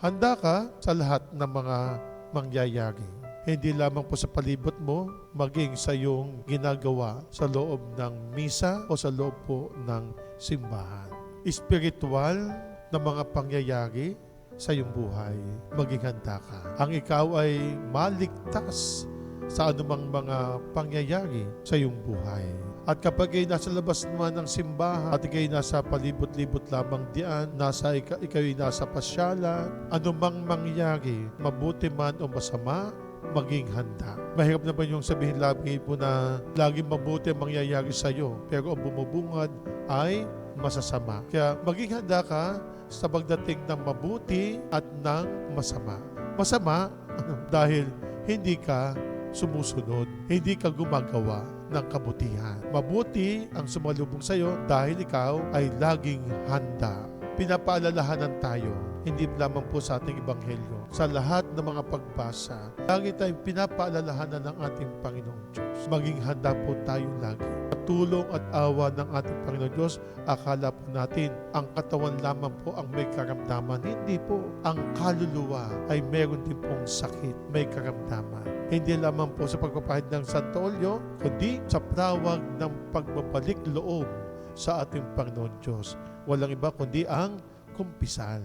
Handa ka sa lahat ng mga mangyayari. Hindi lamang po sa palibot mo, maging sa iyong ginagawa sa loob ng misa o sa loob po ng simbahan. Espiritual na mga pangyayari sa iyong buhay, maging handa ka. Ang ikaw ay maligtas sa anumang mga pangyayari sa iyong buhay. At kapag ay nasa labas naman ng simbahan at ikay nasa palibot-libot lamang diyan, ikaw ay nasa pasyalan, anumang mangyari, mabuti man o masama, maging handa. Mahirap naman yung sabihin lagi po na laging mabuti ang mangyayari sa iyo, pero ang bumubungad ay masasama. Kaya maging handa ka sa pagdating ng mabuti at ng masama. Masama dahil hindi ka sumusunod, hindi ka gumagawa ng kabutihan. Mabuti ang sumalubong sa iyo dahil ikaw ay laging handa. Pinapaalalahanan tayo, hindi lamang po sa ating ebanghelyo, sa lahat ng mga pagbasa, lagi tayong pinapaalalahanan ng ating Panginoong Diyos. Maging handa po tayo lagi. At tulong at awa ng ating Panginoong Diyos, akala po natin ang katawan lamang po ang may karamdaman. Hindi po. Ang kaluluwa ay meron din pong sakit, may karamdaman. Hindi lamang po sa pagpapahid ng Santo Olyo, kundi sa prawag ng pagbabalik loob sa ating Panginoon Diyos. Walang iba kundi ang kumpisal.